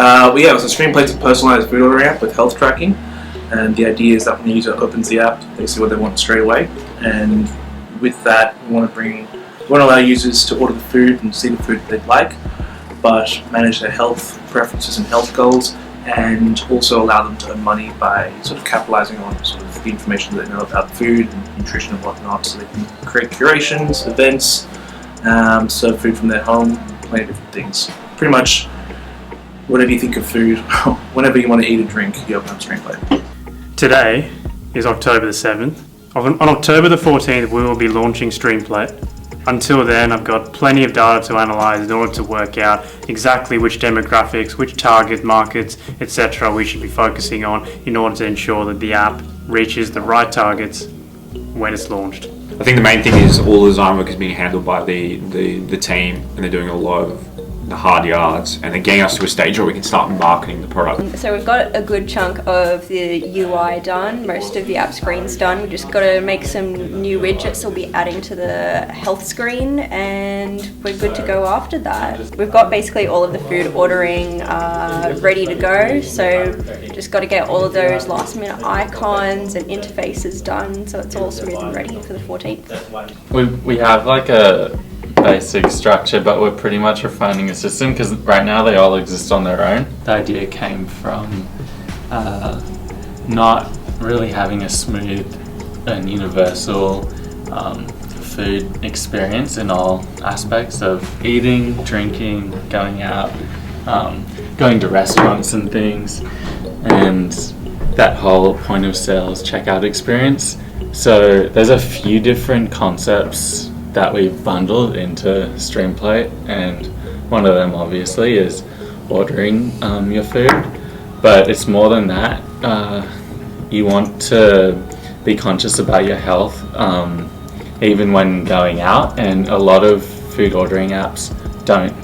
So Streamplate's a personalized food ordering app with health tracking, and the idea is that when the user opens the app, they see what they want straight away. And with that, we want to allow users to order the food and see the food they'd like, but manage their health preferences and health goals, and also allow them to earn money by sort of capitalizing on sort of the information that they know about food and nutrition and whatnot. So they can create curations, events, serve food from their home, plenty of different things. Pretty much whatever you think of food, whenever you want to eat or drink, you open up Streamplate. Today is October the 7th. On October the 14th, we will be launching Streamplate. Until then, I've got plenty of data to analyze in order to work out exactly which demographics, which target markets, etc. we should be focusing on in order to ensure that the app reaches the right targets when it's launched. I think the main thing is all the design work is being handled by the team, and they're doing a lot of the hard yards, and they're getting us to a stage where we can start marketing the product. So we've got a good chunk of the UI done, most of the app screen's done. We've just got to make some new widgets we'll be adding to the health screen, and we're good to go after that. We've got basically all of the food ordering ready to go, so just got to get all of those last minute icons and interfaces done so it's all smooth and ready for the 14th. We have like a basic structure, but we're pretty much refining a system because right now they all exist on their own. The idea came from not really having a smooth and universal food experience in all aspects of eating, drinking, going out, going to restaurants and things, and that whole point of sales checkout experience. So there's a few different concepts that we've bundled into Streamplate, and one of them obviously is ordering your food, but it's more than that. You want to be conscious about your health even when going out, and a lot of food ordering apps don't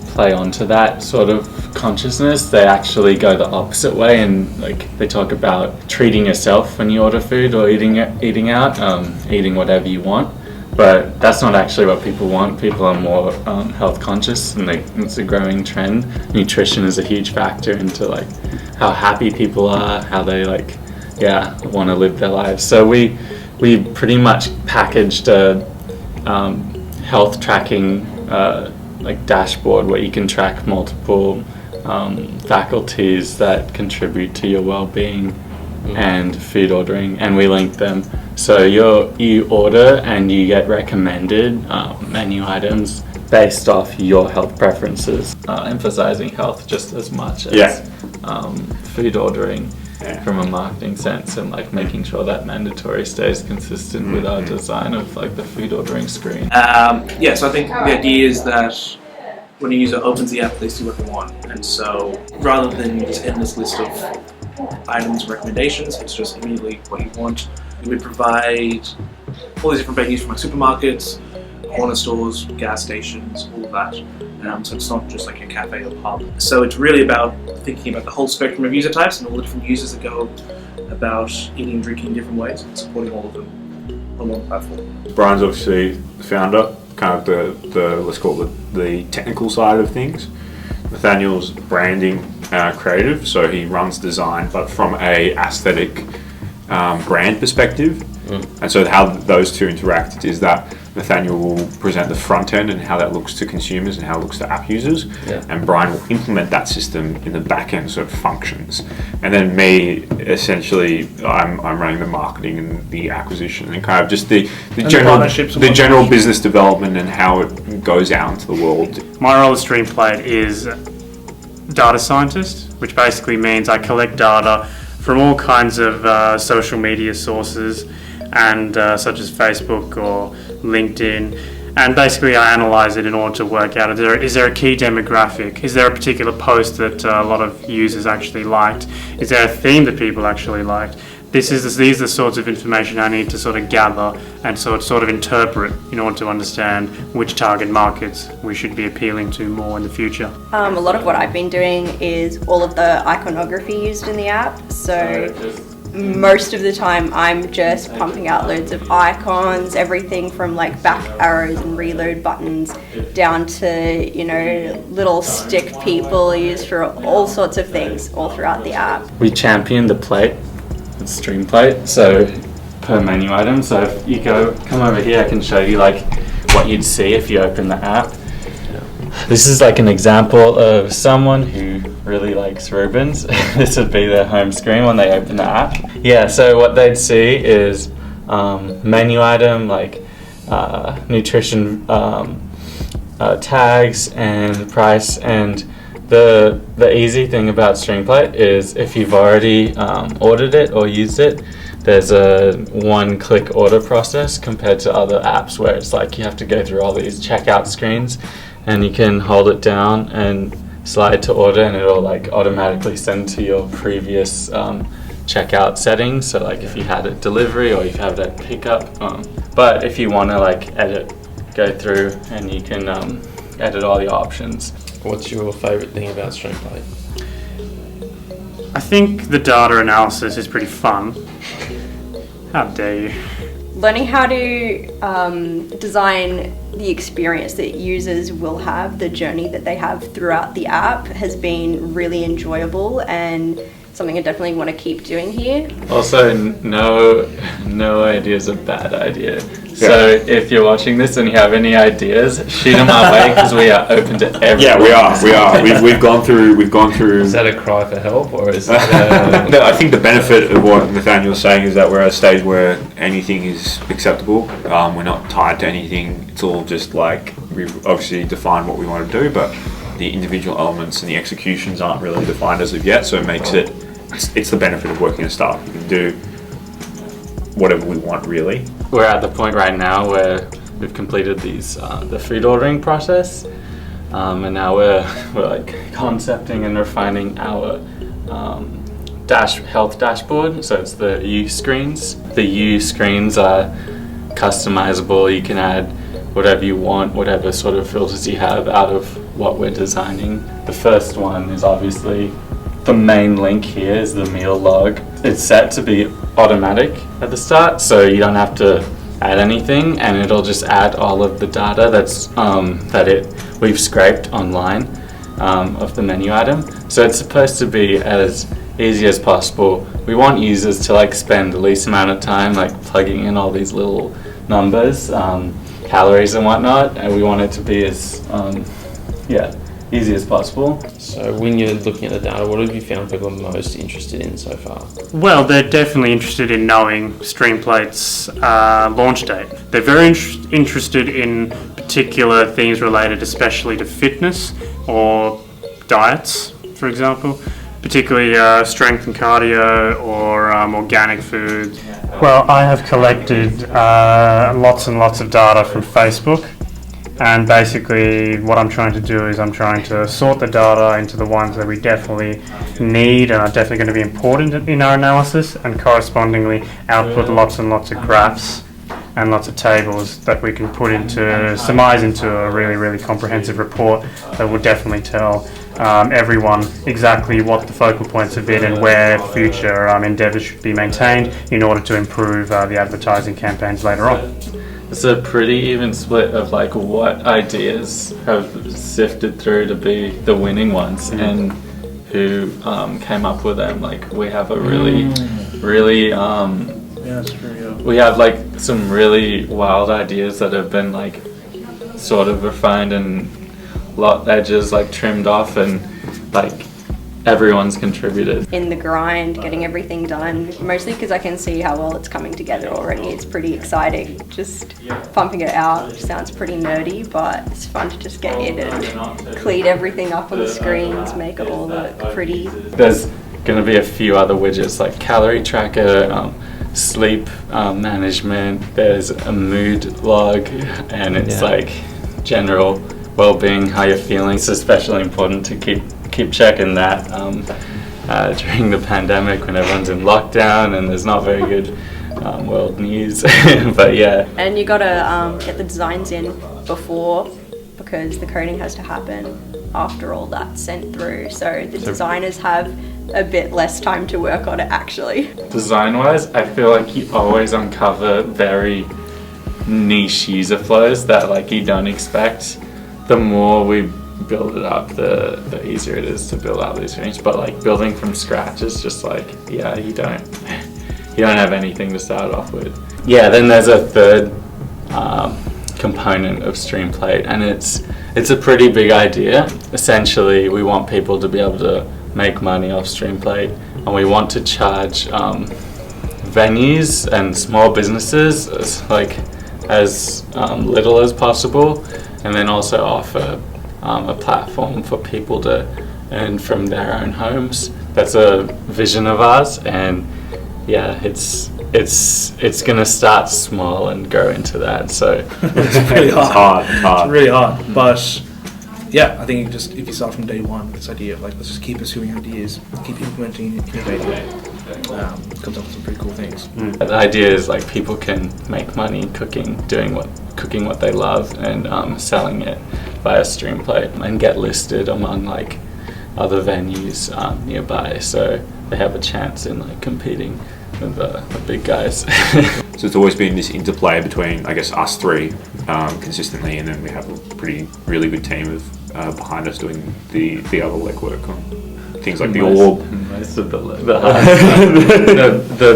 play onto that sort of consciousness. They actually go the opposite way, and like they talk about treating yourself when you order food or eating out, eating whatever you want. But that's not actually what people want. People are more health conscious, and it's a growing trend. Nutrition is a huge factor into like how happy people are, how they want to live their lives. So we pretty much packaged a health tracking dashboard where you can track multiple faculties that contribute to your well-being and food ordering, and we link them. So you order and you get recommended menu items based off your health preferences, emphasizing health just as much as food ordering from a marketing sense, and like making sure that mandatory stays consistent with our design of like the food ordering screen. So I think the idea is that when a user opens the app, they see what they want, and so rather than this endless list of items and recommendations, it's just immediately what you want. We provide all these different venues from like supermarkets, corner stores, gas stations, all of that. So it's not just like a cafe or pub. So it's really about thinking about the whole spectrum of user types and all the different users that go about eating and drinking in different ways, and supporting all of them on one platform. Brian's obviously the founder, kind of the let's call it the technical side of things. Nathaniel's branding creative, so he runs design, but from a aesthetic brand perspective. And so how those two interact is that Nathaniel will present the front end and how that looks to consumers and how it looks to app users, and Brian will implement that system in the back end, so it functions. And then me, essentially, I'm running the marketing and the acquisition and kind of just the general business development and how it goes out into the world. My role at Streamplate is data scientist, which basically means I collect data from all kinds of social media sources, and such as Facebook or LinkedIn, and basically I analyze it in order to work out is there a key demographic, is there a particular post that a lot of users actually liked, is there a theme that people actually liked. These are the sorts of information I need to sort of gather and sort of interpret in order to understand which target markets we should be appealing to more in the future. A lot of what I've been doing is all of the iconography used in the app. So most of the time I'm just pumping out loads of icons, everything from like back arrows and reload buttons down to, you know, little stick people used for all sorts of things all throughout the app. We champion the plate, the Streamplate, so per menu item. So if you come over here, I can show you like what you'd see if you open the app. This is like an example of someone who really likes Rubens. This would be their home screen when they open the app. Yeah, so what they'd see is menu item like nutrition tags and price. And the easy thing about Streamplate is if you've already ordered it or used it, there's a one-click order process compared to other apps where it's like you have to go through all these checkout screens, and you can hold it down and slide to order, and it'll like automatically send to your previous checkout settings. So like if you had a delivery or if you have that pickup, but if you want to like go through and you can edit all the options. What's your favourite thing about Streamplate? I think the data analysis is pretty fun. How dare you? Learning how to design the experience that users will have, the journey that they have throughout the app, has been really enjoyable and something I definitely want to keep doing here. Also, no idea is a bad idea. So if you're watching this and you have any ideas, shoot them our way because we are open to everything. Yeah, we are. We've gone through. Is that a cry for help, or is that No, I think the benefit of what Nathaniel's saying is that we're at a stage where anything is acceptable. We're not tied to anything. It's all just like we've obviously defined what we want to do, but the individual elements and the executions aren't really defined as of yet. So it makes it's the benefit of working in a startup. We can do whatever we want, really. We're at the point right now where we've completed the food ordering process, and now we're like concepting and refining our health dashboard. So it's the U screens. The U screens are customizable. You can add whatever you want, whatever sort of filters you have out of what we're designing. The first one is obviously the main link here is the meal log. It's set to be automatic at the start, so you don't have to add anything, and it'll just add all of the data we've scraped online of the menu item. So it's supposed to be as easy as possible. We want users to like spend the least amount of time like plugging in all these little numbers, calories and whatnot, and we want it to be as easy as possible. So when you're looking at the data, what have you found people are most interested in so far? Well, they're definitely interested in knowing Streamplate's launch date. They're very interested in particular things related especially to fitness or diets, for example, particularly strength and cardio or organic food. Well, I have collected lots and lots of data from Facebook. And basically what I'm trying to do is I'm trying to sort the data into the ones that we definitely need and are definitely going to be important in our analysis, and correspondingly output lots and lots of graphs and lots of tables that we can surmise into a really, really comprehensive report that will definitely tell everyone exactly what the focal points have been and where future endeavours should be maintained in order to improve the advertising campaigns later on. It's a pretty even split of like what ideas have sifted through to be the winning ones and who came up with them. Like we have a really we have like some really wild ideas that have been like sort of refined and lot edges like trimmed off, and like everyone's contributed. In the grind, getting everything done, mostly because I can see how well it's coming together already. It's pretty exciting, just pumping it out, which sounds pretty nerdy, but it's fun to just get in and clean everything up on the screens, make it all look pretty. There's going to be a few other widgets like calorie tracker, sleep management, there's a mood log, and it's like general well-being, how you're feeling. It's especially important to keep checking that during the pandemic when everyone's in lockdown and there's not very good world news. But yeah. And you gotta get the designs in before, because the coding has to happen after all that's sent through. So the designers have a bit less time to work on it actually. Design-wise, I feel like you always uncover very niche user flows that like you don't expect. The more we build it up, the easier it is to build out these things. But like building from scratch is just like, yeah, you don't have anything to start off with. Yeah, then there's a third component of Streamplate, and it's a pretty big idea. Essentially, we want people to be able to make money off Streamplate, and we want to charge venues and small businesses as little as possible, and then also offer a platform for people to earn from their own homes. That's a vision of ours, and yeah, it's gonna start small and grow into that. So It's really hard. It's hard. It's really hard, but yeah, I think if you start from day one with this idea of like, let's just keep pursuing ideas, keep implementing, innovating, comes up with some pretty cool things. the idea is like people can make money cooking what they love, and selling it via Streamplate, and get listed among like other venues nearby, so they have a chance in like competing with the big guys. So it's always been this interplay between, I guess, us three consistently, and then we have a really good team of behind us doing the other legwork on things like the orb. Most of the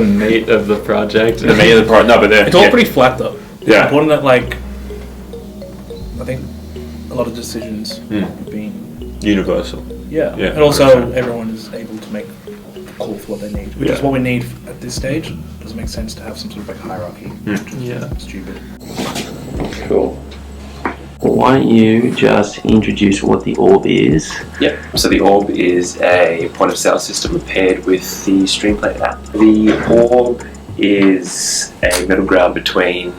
meat of the project. The meat of the project. No, but It's all pretty flat though. It's Yeah. important that like, I think a lot of decisions have been universal. Yeah, Yeah, and also 100%. everyone is able to make a call for what they need, which is Yeah. what we need at this stage. It doesn't make sense to have some sort of like hierarchy. Yeah. Stupid. Cool. Why don't you just introduce what the orb is? Yep. So the Orb is a point of sale system paired with the Streamplate app. The Orb is a middle ground between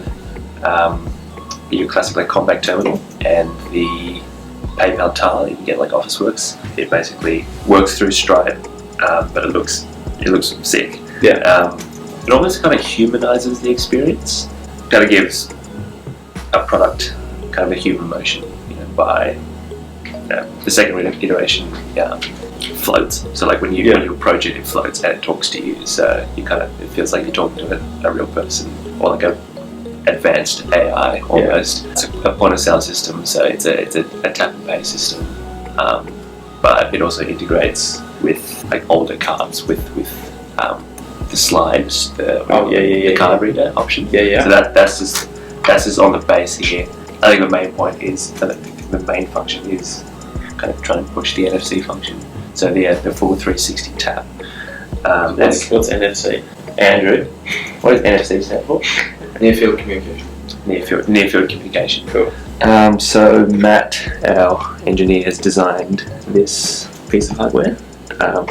your classic like compact terminal and the PayPal tile you can get like Officeworks. It basically works through Stripe, but it looks sick. Yeah. It almost kind of humanizes the experience. Kind of gives a product kind of a human motion, by the second iteration floats. So like when you approach it, it floats and it talks to you. So it feels like you're talking to a real person, or like a advanced AI almost. It's a point of sale system, so it's a tap and pay system, but it also integrates with like older cards with the slides, the card reader option. So that's just on the base here. I think the main point is the main function is kind of trying to push the NFC function. So the full 360 tap. What's NFC? Andrew, what does NFC stand for? Near field communication. Near field communication. Cool. So Matt, our engineer, has designed this piece of hardware,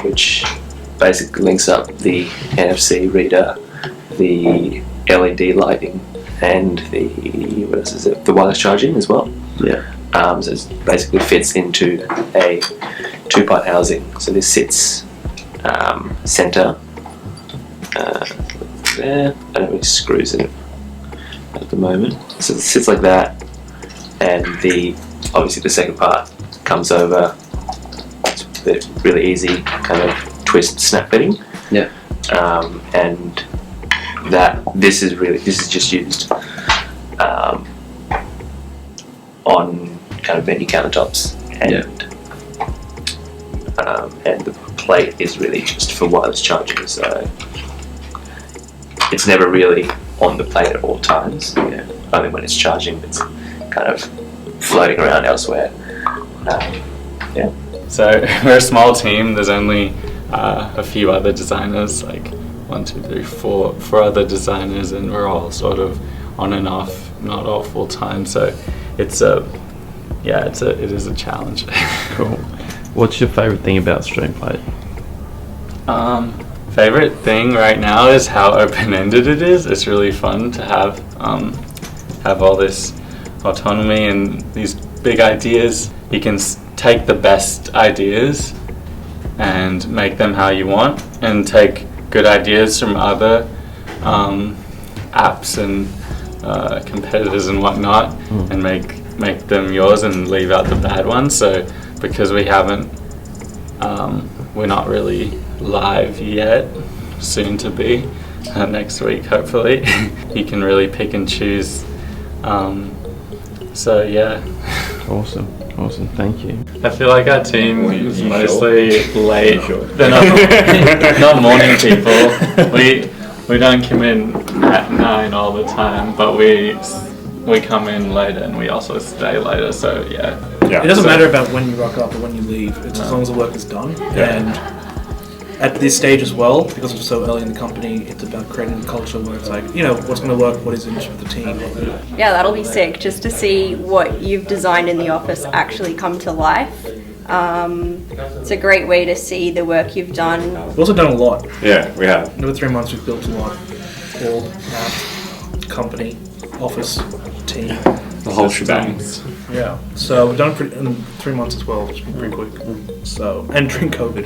which basically links up the NFC reader, the LED lighting, and the wireless charging as well. Yeah. So it basically fits into a two-part housing. So this sits center there. I don't have any screws in it at the moment. So it sits like that, and obviously the second part comes over. It's a really easy kind of twist snap fitting. Yeah. And this is just used on kind of venue countertops, and the plate is really just for wireless charging. So it's never really on the plate at all times. Only when it's charging, it's kind of floating around elsewhere. So we're a small team. There's only a few other designers, like 1, 2, 3, 4 other designers, and we're all sort of on and off, not all full time. So it is a challenge. Cool. What's your favourite thing about Streamplate? Favorite thing right now is how open-ended it is. It's really fun to have all this autonomy and these big ideas. You can take the best ideas and make them how you want, and take good ideas from other apps and competitors and whatnot, and make them yours and leave out the bad ones. So because we haven't, we're not really live yet, soon to be, next week hopefully. You can really pick and choose. So yeah. Awesome, thank you. I feel like our team is mostly late. Sure. They're not morning people. We don't come in at 9 all the time, but we come in later and we also stay later. So yeah. It doesn't matter about when you rock up or when you leave. It's as long as the work is done. Yeah. And at this stage as well, because it's so early in the company, it's about creating a culture where it's like, what's going to work, what isn't for the team. Yeah, that'll be sick, just to see what you've designed in the office actually come to life. It's a great way to see the work you've done. We've also done a lot. Yeah, we have. Over 3 months, we've built a lot. All company, office, team. The whole shebang. Yeah. So we've done it in 3 months as well, which has been pretty quick. So, and during COVID.